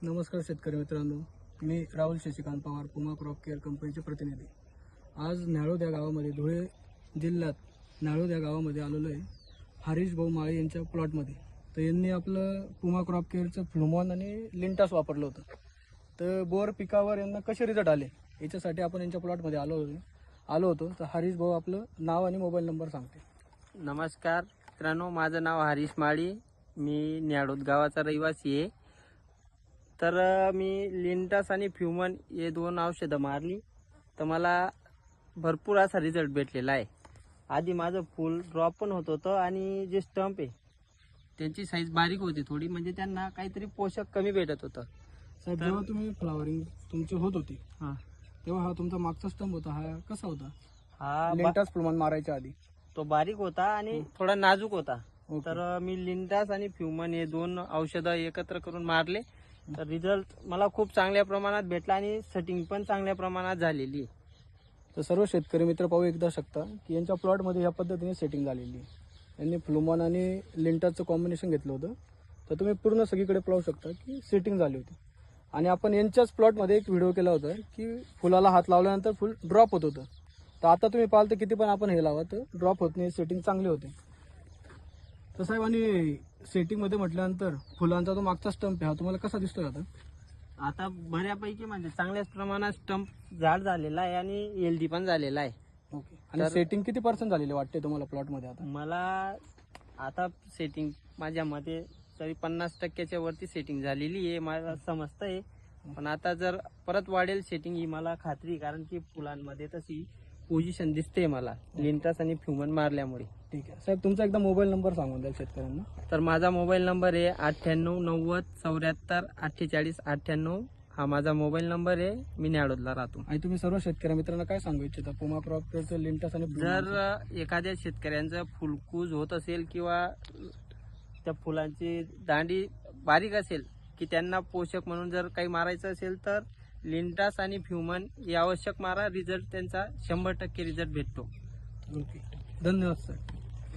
नमस्कार शेतकरी मित्रांनो, मी राहुल शशिकांत पवार, पुमा क्रॉप केअर कंपनीचे प्रतिनिधी। आज न्याळोद या गावामध्ये, धुळे जिल्ह्यात न्याळोद या गावामध्ये आलेलो आहे हरीश भाऊ माळे यांच्या प्लॉटमध्ये। तर यांनी आपलं पुमा क्रॉप केअरचं फ्लुमॉन आणि लिंटास वापरलं होतं। तर बोर पिकावर यांना कसे रिझल्ट आले याच्यासाठी आपण यांच्या प्लॉटमध्ये आलो होतो। तर हरीश भाऊ आपलं नाव आणि मोबाईल नंबर सांगते। नमस्कार मित्रांनो, माझं नाव हरीश माळी, मी न्याळोद गावाचा रहिवासी आहे। तर मी लिंटास आणि फ्युमन हे दोन औषधं मारली तर मला भरपूर असा रिझल्ट भेटलेला आहे। आधी माझं फुल ड्रॉप पण होत होतं आणि जे स्टंप आहे त्यांची साईज बारीक होती थोडी, म्हणजे त्यांना काहीतरी पोषक कमी भेटत होतं। साहेब, जेव्हा तुम्ही फ्लावरिंग तुमची होत होती हां, तेव्हा हा तुमचा मागचा स्टंप होता, हा कसा होता? हा लिंटास फ्लुमॉन मारायच्या आधी तो बारीक होता आणि थोडा नाजूक होता। ओके. तर मी लिंटास आणि फ्युमन हे दोन औषधं एकत्र करून मारले तर रिझल्ट मला खूप चांगल्या प्रमाणात भेटला आणि सेटिंग पण चांगल्या प्रमाणात झालेली आहे। तर सर्व शेतकरी मित्र पाहू एकदा शकता की यांच्या प्लॉटमध्ये या पद्धतीने सेटिंग झालेली आहे। यांनी फ्लुमॉन आणि लिंटाचं कॉम्बिनेशन घेतलं होतं, तर तुम्ही पूर्ण सगळीकडे पाहू शकता की सेटिंग झाली होती। आणि आपण यांच्याच प्लॉटमध्ये एक व्हिडिओ केला होता की फुलाला हात लावल्यानंतर फुल ड्रॉप होत होतं। तर आता तुम्ही पाहाल तर किती पण आपण हे लावा तर ड्रॉप होत नाही, सेटिंग चांगली होते। तर साहेब, आणि सेटिंगमध्ये म्हटल्यानंतर फुलांचा जो मागचा स्टंप आहे हा तुम्हाला कसा दिसतोय आता? आता बऱ्यापैकी म्हणजे चांगल्याच प्रमाणात स्टंप झाड झालेला आहे आणि हेल्दी पण झालेला आहे। ओके. आणि सेटिंग किती % झालेली वाटते तुम्हाला प्लॉटमध्ये आता? मला आता सेटिंग माझ्या मते तरी 50% वरती सेटिंग झालेली आहे, मला समजतंय। पण आता जर परत वाढेल सेटिंग ही मला खात्री आहे, कारण की फुलांमध्ये तशी पोझिशन दिसते मला लिंटास आणि फ्युमन मारल्यामुळे। ठीक आहे साहेब, तुमचा एकदा मोबाईल नंबर सांगून द्या शेतकऱ्यांना। तर माझा मोबाईल नंबर आहे 98 90 74 48 98। हा माझा मोबाईल नंबर आहे, मी न्याळोदला राहतो। आणि तुम्ही सर्व शेतकरी मित्रांना काय सांगू इच्छिता पुमा क्रॉप केअरचं लिंटास आणि जर एखाद्या शेतकऱ्यांचं फुलकूज होत असेल किंवा त्या फुलांची दांडी बारीक असेल की त्यांना पोषक म्हणून जर काही मारायचं असेल तर लिंटास आणि फ्युमन हे आवश्यक मारा, रिझल्ट त्यांचा 100% रिझल्ट भेटतो। ओके, धन्यवाद सर।